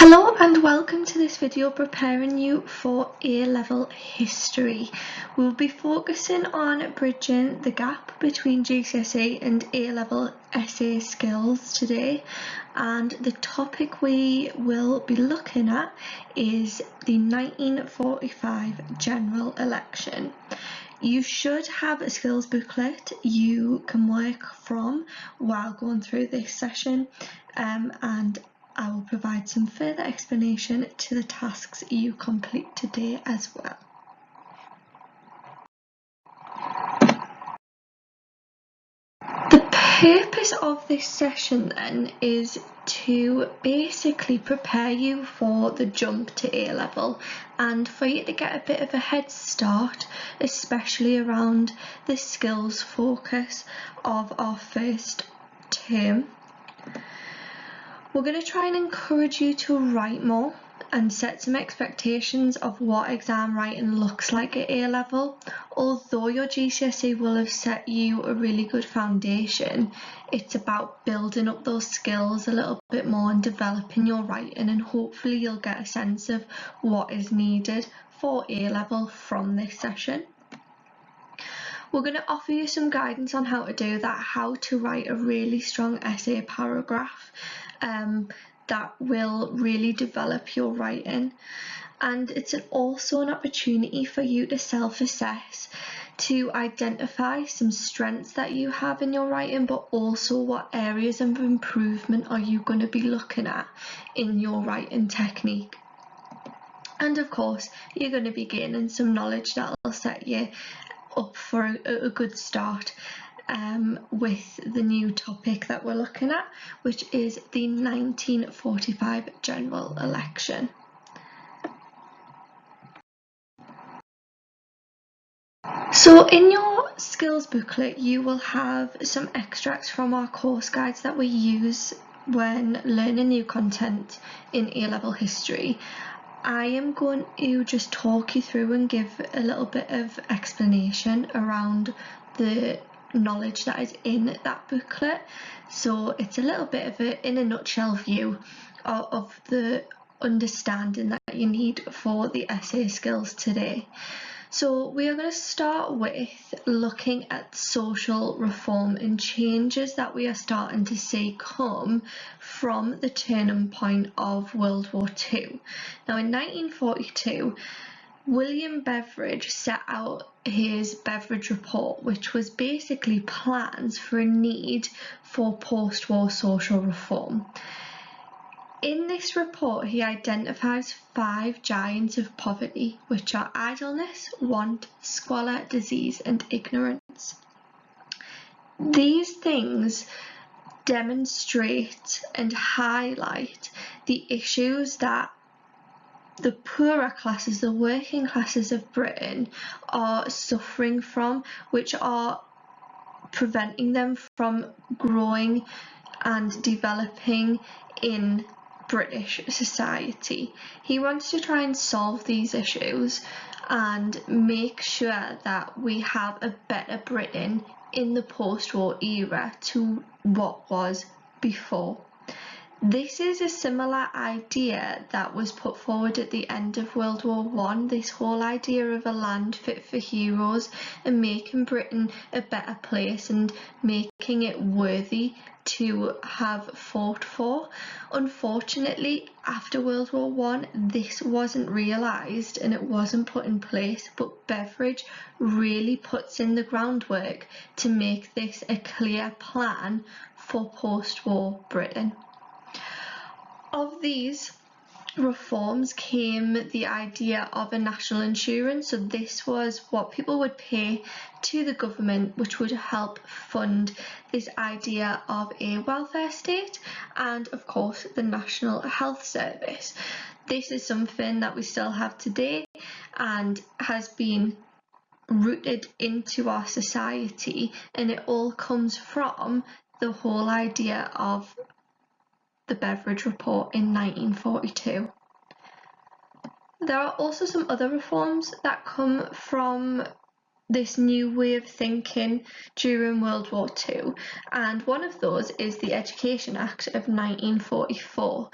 Hello and welcome to this video preparing you for A-level history. We'll be focusing on bridging the gap between GCSE and A-level essay skills today, and the topic we will be looking at is the 1945 general election. You should have a skills booklet you can work from while going through this session, and I will provide some further explanation to the tasks you complete today as well. The purpose of this session then is to basically prepare you for the jump to A-level and for you to get a bit of a head start, especially around the skills focus of our first term. We're going to try and encourage you to write more and set some expectations of what exam writing looks like at A-level. Although your GCSE will have set you a really good foundation, it's about building up those skills a little bit more and developing your writing, and hopefully you'll get a sense of what is needed for A-level from this session. We're going to offer you some guidance on how to do that, how to write a really strong essay paragraph that will really develop your writing, and it's also an opportunity for you to self-assess, to identify some strengths that you have in your writing, but also what areas of improvement are you going to be looking at in your writing technique. And of course you're going to be gaining some knowledge that will set you up for a good start with the new topic that we're looking at, which is the 1945 general election. So in your skills booklet you will have some extracts from our course guides that we use when learning new content in A-level history. I am going to just talk you through and give a little bit of explanation around the knowledge that is in that booklet. So it's a little bit of a, in a nutshell, view of the understanding that you need for the essay skills today. So we are going to start with looking at social reform and changes that we are starting to see come from the turning point of World War II. Now in 1942, William Beveridge set out his Beveridge Report, which was basically plans for a need for post-war social reform. In this report, he identifies 5 giants of poverty, which are idleness, want, squalor, disease, and ignorance. These things demonstrate and highlight the issues that the poorer classes, the working classes of Britain, are suffering from, which are preventing them from growing and developing in British society. He wants to try and solve these issues and make sure that we have a better Britain in the post-war era to what was before. This is a similar idea that was put forward at the end of World War I, this whole idea of a land fit for heroes and making Britain a better place and making it worthy to have fought for. Unfortunately, after World War I, this wasn't realised and it wasn't put in place, but Beveridge really puts in the groundwork to make this a clear plan for post-war Britain. Of these reforms came the idea of a national insurance. So this was what people would pay to the government, which would help fund this idea of a welfare state and of course the National Health Service. This is something that we still have today and has been rooted into our society, and it all comes from the whole idea of the Beveridge Report in 1942. There are also some other reforms that come from this new way of thinking during World War II, and one of those is the Education Act of 1944.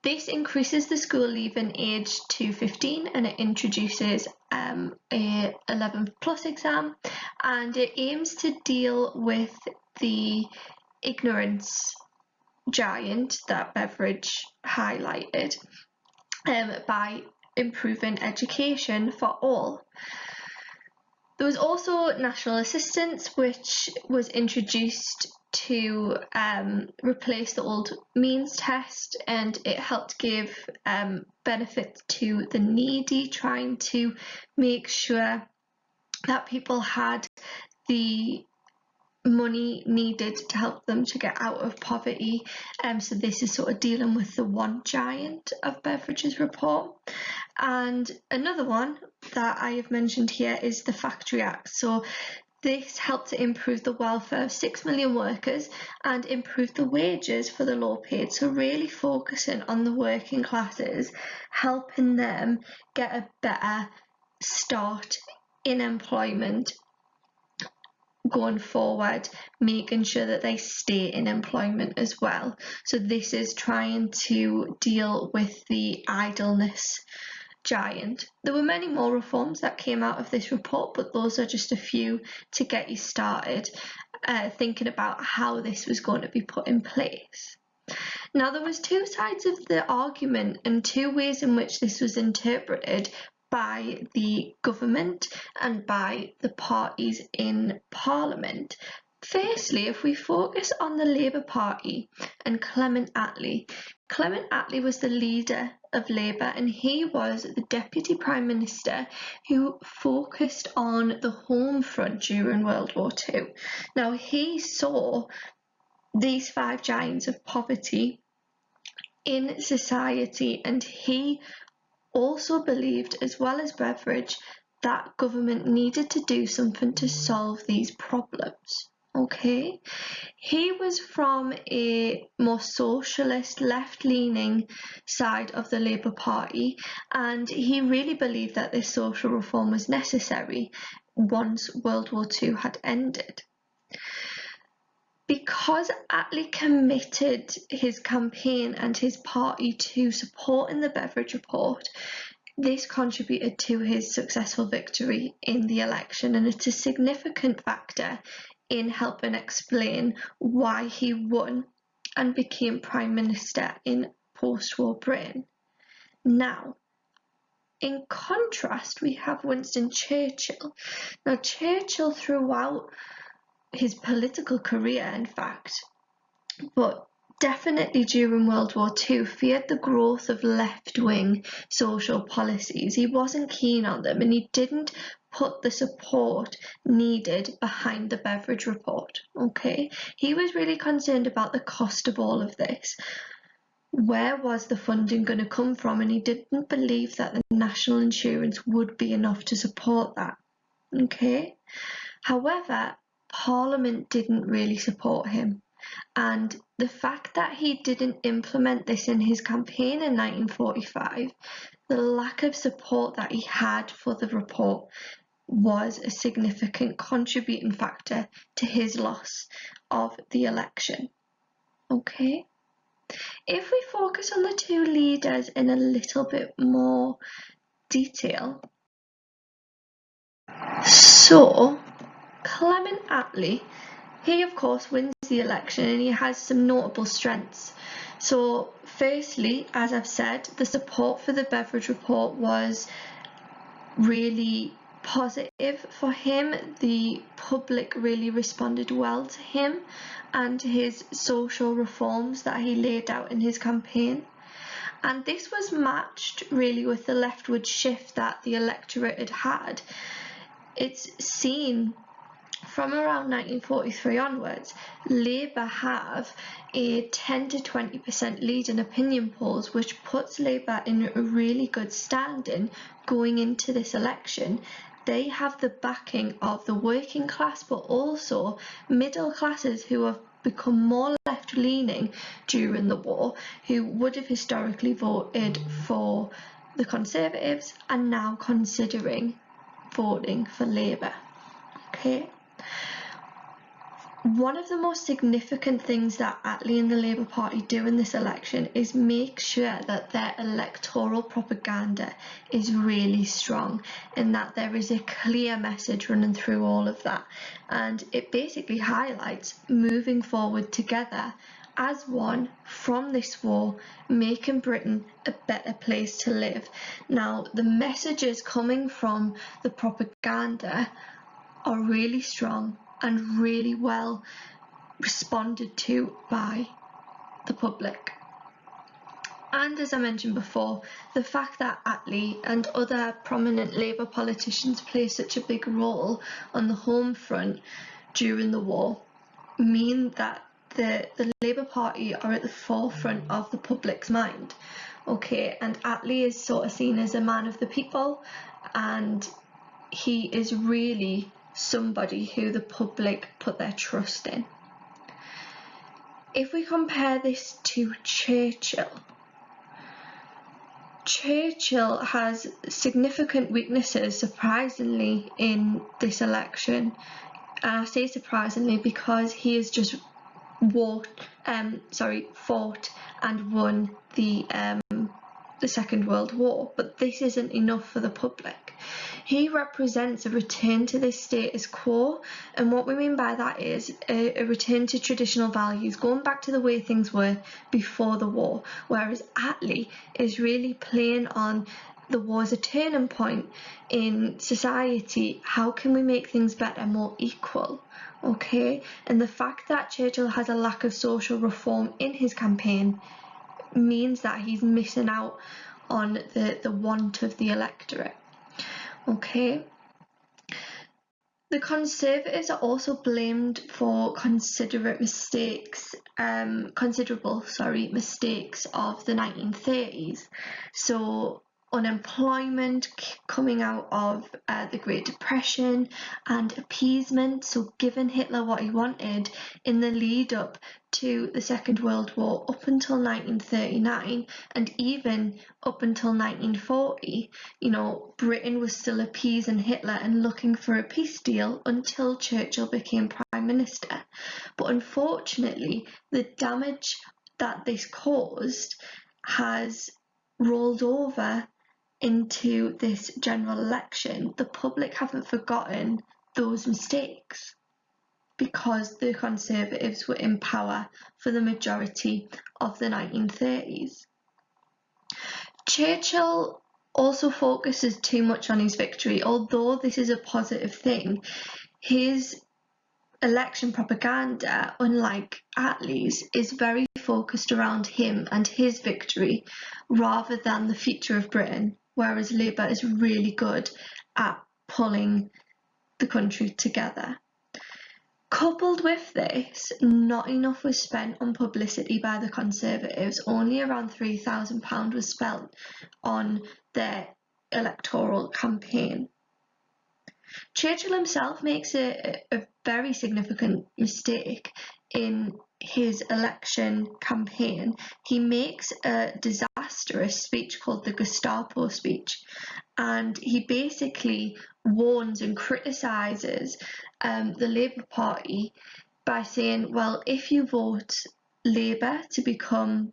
This increases the school leaving age to 15, and it introduces a 11 plus exam, and it aims to deal with the ignorance giant that Beveridge highlighted by improving education for all. There was also national assistance, which was introduced to replace the old means test, and it helped give benefits to the needy, trying to make sure that people had the money needed to help them to get out of poverty. So this is sort of dealing with the one giant of Beveridge's report. And another one that I have mentioned here is the Factory Act. So this helped to improve the welfare of 6 million workers and improve the wages for the low paid. So really focusing on the working classes, helping them get a better start in employment going forward, making sure that they stay in employment as well. So this is trying to deal with the idleness giant. There were many more reforms that came out of this report, but those are just a few to get you started thinking about how this was going to be put in place. Now, there was two sides of the argument and two ways in which this was interpreted by the government and by the parties in Parliament. Firstly, if we focus on the Labour Party and Clement Attlee was the leader of Labour, and he was the Deputy Prime Minister who focused on the home front during World War II. Now, he saw these five giants of poverty in society, and he also believed, as well as Beveridge, that government needed to do something to solve these problems. Okay, he was from a more socialist, left-leaning side of the Labour Party, and he really believed that this social reform was necessary once World War II had ended. Because Attlee committed his campaign and his party to supporting the Beveridge report, this contributed to his successful victory in the election, and it's a significant factor in helping explain why he won and became Prime Minister in post-war Britain. Now, in contrast, we have Winston Churchill. Now, Churchill, throughout his political career, in fact, but definitely during World War II, feared the growth of left-wing social policies. He wasn't keen on them, and he didn't put the support needed behind the Beveridge report. Okay, he was really concerned about the cost of all of this. Where was the funding going to come from? And he didn't believe that the national insurance would be enough to support that. Okay, however, Parliament didn't really support him, and the fact that he didn't implement this in his campaign in 1945, the lack of support that he had for the report, was a significant contributing factor to his loss of the election. Okay, if we focus on the two leaders in a little bit more detail, so Clement Attlee, he of course wins the election, and he has some notable strengths. So firstly, as I've said, the support for the Beveridge report was really positive for him. The public really responded well to him and his social reforms that he laid out in his campaign. And this was matched really with the leftward shift that the electorate had had. It's seen from around 1943 onwards, Labour have a 10 to 20% lead in opinion polls, which puts Labour in a really good standing going into this election. They have the backing of the working class, but also middle classes who have become more left-leaning during the war, who would have historically voted for the Conservatives and now considering voting for Labour. Okay. One of the most significant things that Attlee and the Labour Party do in this election is make sure that their electoral propaganda is really strong and that there is a clear message running through all of that. And it basically highlights moving forward together as one from this war, making Britain a better place to live. Now, the messages coming from the propaganda are really strong and really well responded to by the public. And as I mentioned before, the fact that Attlee and other prominent Labour politicians play such a big role on the home front during the war mean that the Labour Party are at the forefront of the public's mind. Okay, and Attlee is sort of seen as a man of the people, and he is really somebody who the public put their trust in. If we compare this to Churchill, Churchill has significant weaknesses, surprisingly, in this election. And I say surprisingly because he has just fought and won the Second World War, but this isn't enough for the public. He represents a return to the status quo, and what we mean by that is a return to traditional values, going back to the way things were before the war, whereas Attlee is really playing on the war as a turning point in society. How can we make things better, more equal? Okay, and the fact that Churchill has a lack of social reform in his campaign means that he's missing out on the want of the electorate. Okay. The Conservatives are also blamed for considerable mistakes of the 1930s. So unemployment coming out of the Great Depression and appeasement, so giving Hitler what he wanted in the lead up to the Second World War up until 1939 and even up until 1940, Britain was still appeasing Hitler and looking for a peace deal until Churchill became Prime Minister. But unfortunately, the damage that this caused has rolled over into this general election. The public haven't forgotten those mistakes because the Conservatives were in power for the majority of the 1930s. Churchill also focuses too much on his victory. Although this is a positive thing, his election propaganda, unlike Attlee's, is very focused around him and his victory rather than the future of Britain, whereas Labour is really good at pulling the country together. Coupled with this, not enough was spent on publicity by the Conservatives. Only around £3,000 was spent on their electoral campaign. Churchill himself makes a very significant mistake in his election campaign. He makes a disastrous speech called the Gestapo speech, and he basically warns and criticises the Labour Party by saying, well, if you vote Labour to become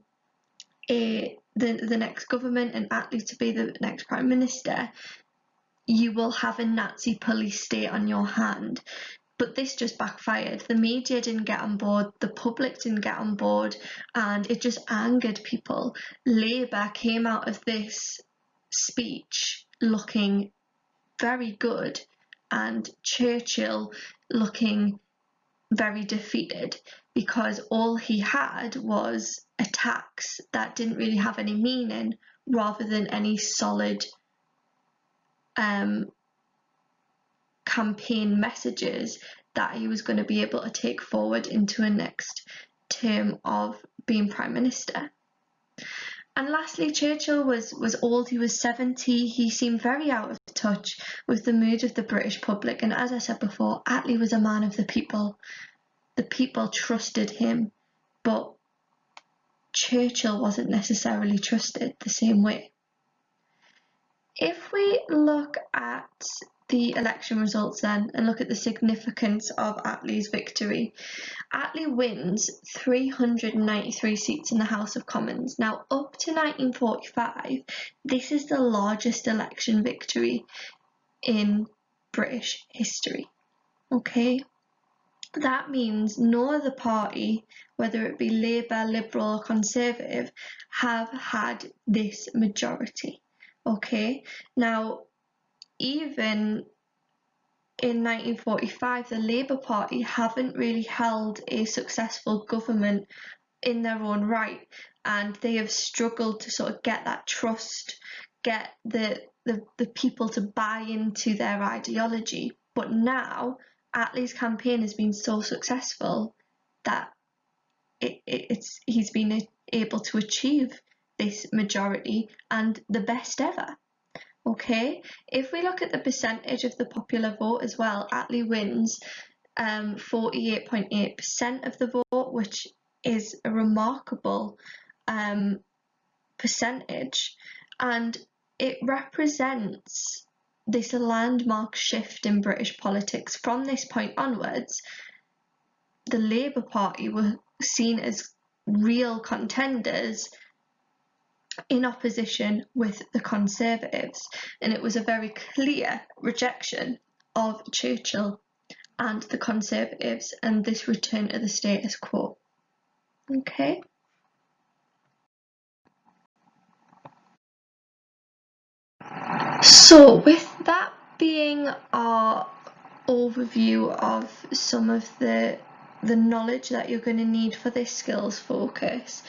the next government and Attlee to be the next Prime Minister, you will have a Nazi police state on your hand. But this just backfired. The media didn't get on board, the public didn't get on board, and it just angered people. Labour came out of this speech looking very good, and Churchill looking very defeated, because all he had was attacks that didn't really have any meaning rather than any solid campaign messages that he was going to be able to take forward into a next term of being Prime Minister. And lastly, Churchill was old, he was 70, he seemed very out of touch with the mood of the British public, and as I said before, Attlee was a man of the people. The people trusted him, but Churchill wasn't necessarily trusted the same way. If we look at the election results then and look at the significance of Attlee's victory. Attlee wins 393 seats in the House of Commons. Now, up to 1945, this is the largest election victory in British history. Okay? That means no other party, whether it be Labour, Liberal or Conservative, have had this majority. Okay? Now, even in 1945, the Labour Party haven't really held a successful government in their own right, and they have struggled to sort of get that trust, get the people to buy into their ideology. But now, Attlee's campaign has been so successful that he's been able to achieve this majority, and the best ever. Okay, if we look at the percentage of the popular vote as well, Attlee wins 48.8% of the vote, which is a remarkable percentage, and it represents this landmark shift in British politics. From this point onwards, the Labour Party were seen as real contenders in opposition with the Conservatives, and it was a very clear rejection of Churchill and the Conservatives and this return to the status quo. Okay. So with that being our overview of some of the knowledge that you're going to need for this skills focus,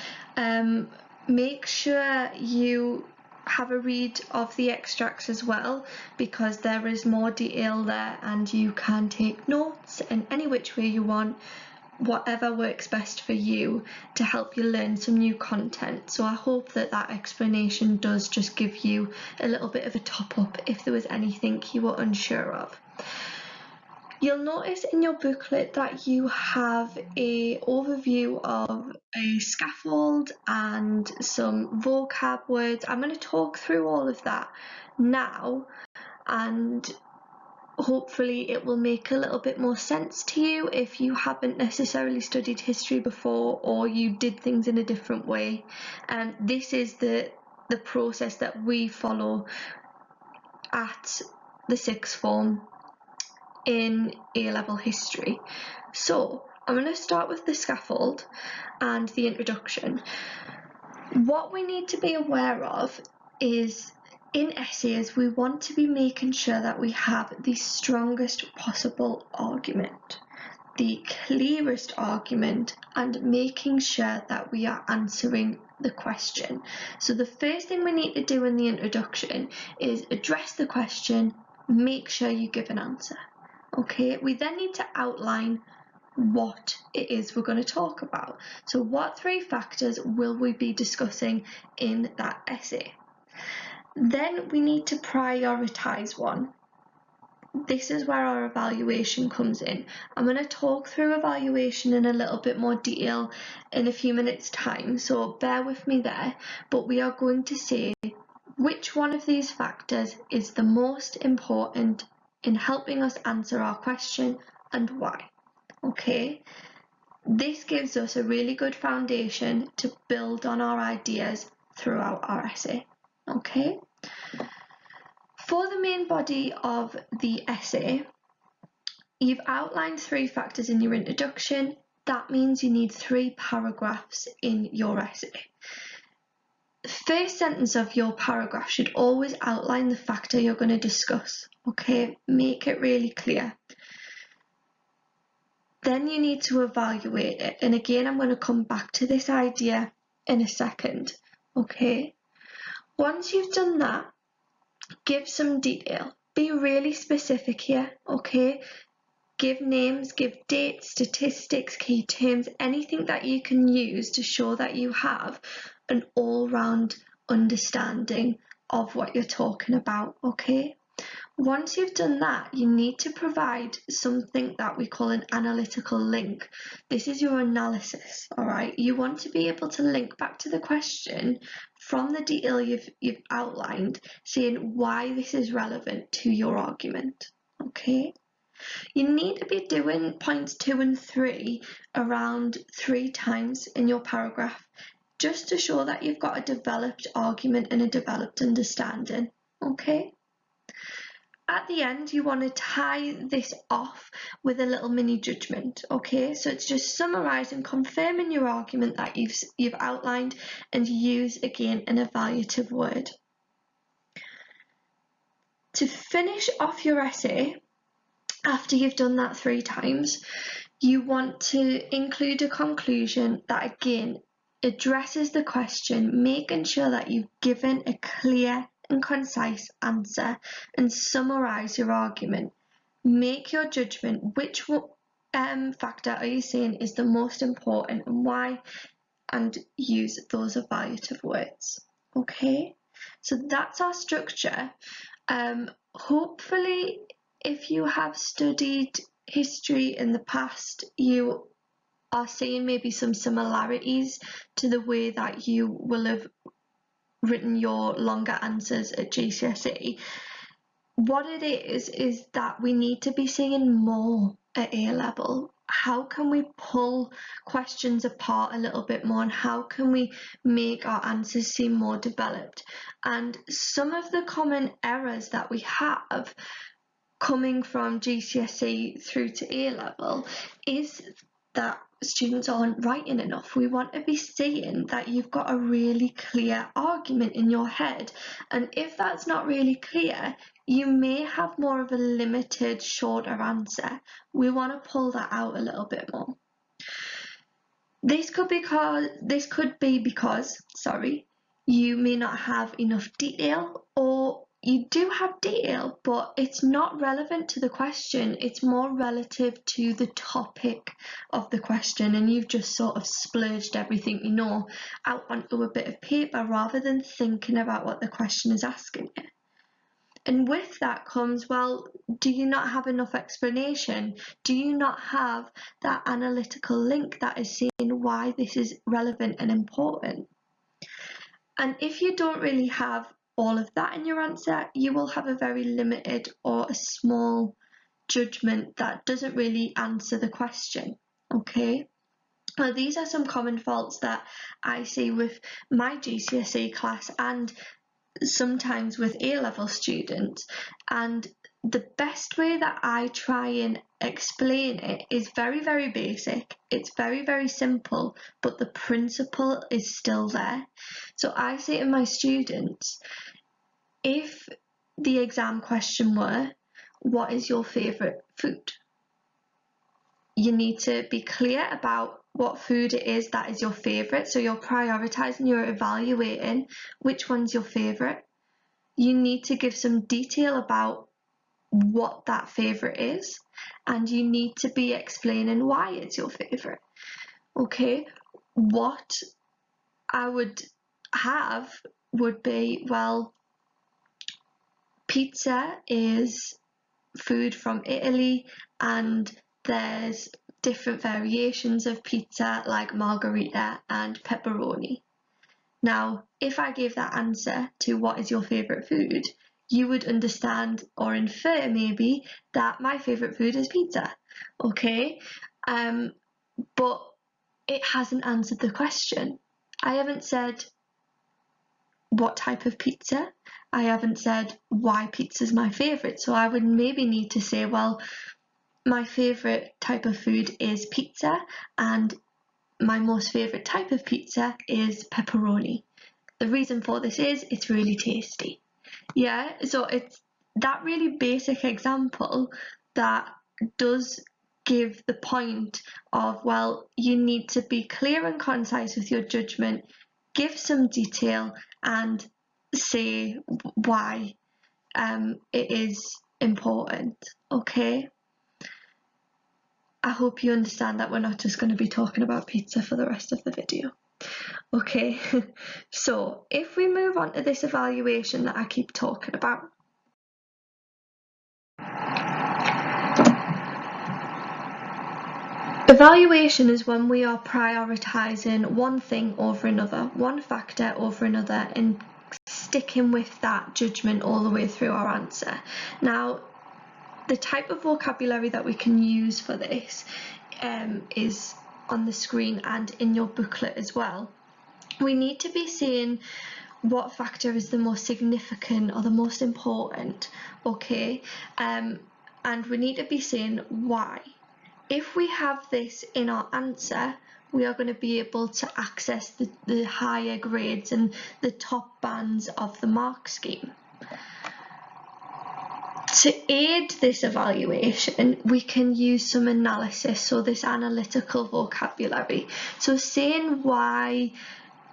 make sure you have a read of the extracts as well, because there is more detail there and you can take notes in any which way you want, whatever works best for you to help you learn some new content. So I hope that explanation does just give you a little bit of a top up if there was anything you were unsure of. You'll notice in your booklet that you have an overview of a scaffold and some vocab words. I'm going to talk through all of that now, and hopefully it will make a little bit more sense to you if you haven't necessarily studied history before or you did things in a different way. This is the process that we follow at the sixth form in A-level history. So I'm going to start with the scaffold and the introduction. What we need to be aware of is, in essays, we want to be making sure that we have the strongest possible argument, the clearest argument, and making sure that we are answering the question. So the first thing we need to do in the introduction is address the question, make sure you give an answer. Okay, we then need to outline what it is we're going to talk about. So what 3 factors will we be discussing in that essay? Then we need to prioritise one. This is where our evaluation comes in. I'm going to talk through evaluation in a little bit more detail in a few minutes' time, so bear with me there, but we are going to say which one of these factors is the most important in helping us answer our question and why. Okay, this gives us a really good foundation to build on our ideas throughout our essay. Okay, for the main body of the essay, you've outlined 3 factors in your introduction. That means you need 3 paragraphs in your essay. The first sentence of your paragraph should always outline the factor you're going to discuss. Okay, make it really clear. Then you need to evaluate it, and again I'm going to come back to this idea in a second. Okay, once you've done that, give some detail. Be really specific here. Okay, give names, give dates, statistics, key terms, anything that you can use to show that you have an all-round understanding of what you're talking about. Okay, Once you've done that, you need to provide something that we call an analytical link. This is your analysis, all right? You want to be able to link back to the question from the detail you've outlined, saying why this is relevant to your argument, okay? You need to be doing points 2 and 3 around 3 times in your paragraph, just to show that you've got a developed argument and a developed understanding, okay? At the end, you want to tie this off with a little mini judgment, okay? So it's just summarising, confirming your argument that you've outlined, and use again an evaluative word. To finish off your essay, after you've done that 3 times, you want to include a conclusion that again addresses the question, making sure that you've given a clear and concise answer and summarise your argument. Make your judgment, which factor are you saying is the most important and why, and use those evaluative words. Okay, so that's our structure. Hopefully, if you have studied history in the past, you are seeing maybe some similarities to the way that you will have written your longer answers at GCSE. What it is that we need to be seeing more at A level. How can we pull questions apart a little bit more, and how can we make our answers seem more developed? And some of the common errors that we have coming from GCSE through to A level is that students aren't writing enough. We want to be seeing that you've got a really clear argument in your head, and if that's not really clear, you may have more of a limited, shorter answer. We want to pull that out a little bit more. This could be because you may not have enough detail, or you do have detail, but it's not relevant to the question. It's more relative to the topic of the question, and you've just sort of splurged everything you know out onto a bit of paper rather than thinking about what the question is asking you. And with that comes, well, do you not have enough explanation? Do you not have that analytical link that is saying why this is relevant and important? And if you don't really have all of that in your answer, you will have a very limited or a small judgment that doesn't really answer the question, okay? Well, these are some common faults that I see with my GCSE class and sometimes with A-level students, and the best way that I try and explain it is very, very basic. It's very, very simple, but the principle is still there. So I say to my students, if the exam question were, what is your favourite food? You need to be clear about what food it is that is your favourite. So you're prioritising, you're evaluating which one's your favourite. You need to give some detail about what that favourite is, and you need to be explaining why it's your favourite. Okay, what I would have would be, well, pizza is food from Italy, and there's different variations of pizza like margherita and pepperoni. Now, if I gave that answer to what is your favourite food, you would understand or infer maybe that my favourite food is pizza, okay? But it hasn't answered the question. I haven't said what type of pizza. I haven't said why pizza is my favourite. So I would maybe need to say, well, my favourite type of food is pizza, and my most favourite type of pizza is pepperoni. The reason for this is it's really tasty. Yeah, so it's that really basic example that does give the point of, well, you need to be clear and concise with your judgment, give some detail, and say why it is important, okay? I hope you understand that we're not just going to be talking about pizza for the rest of the video. Okay, so if we move on to this evaluation that I keep talking about, Evaluation is when we are prioritising one thing over another, one factor over another, and sticking with that judgment all the way through our answer. Now, the type of vocabulary that we can use for this is on the screen and in your booklet as well. We need to be saying what factor is the most significant or the most important, okay? And we need to be saying why. If we have this in our answer, we are going to be able to access the higher grades and the top bands of the mark scheme. To aid this evaluation, we can use some analysis, so this analytical vocabulary. So saying why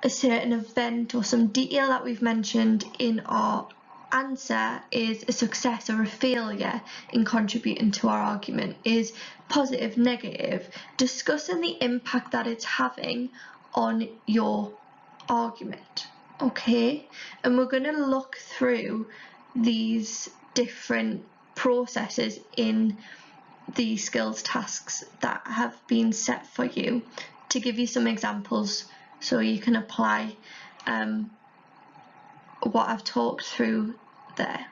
a certain event or some detail that we've mentioned in our answer is a success or a failure in contributing to our argument, is positive, negative, discussing the impact that it's having on your argument, okay? And we're going to look through these different processes in the skills tasks that have been set for you to give you some examples so you can apply what I've talked through there.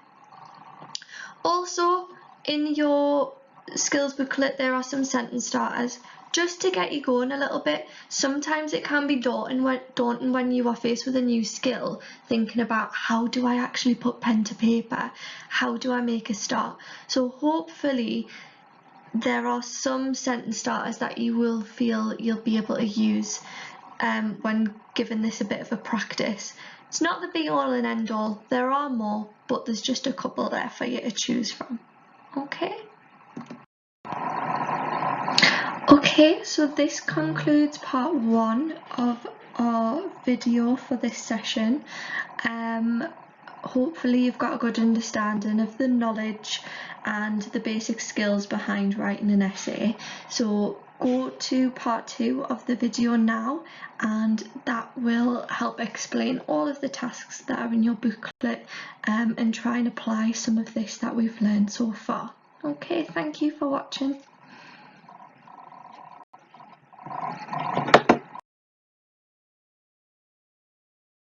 Also, in your skills booklet there are some sentence starters just to get you going a little bit. Sometimes it can be daunting when you are faced with a new skill, thinking about how do I actually put pen to paper, how do I make a start. So hopefully there are some sentence starters that you will feel you'll be able to use when given this a bit of a practice. It's not the be all and end all, there are more, but there's just a couple there for you to choose from. Okay, so this concludes part 1 of our video for this session. Hopefully you've got a good understanding of the knowledge and the basic skills behind writing an essay. So go to part 2 of the video now, and that will help explain all of the tasks that are in your booklet and try and apply some of this that we've learned so far. Okay, thank you for watching.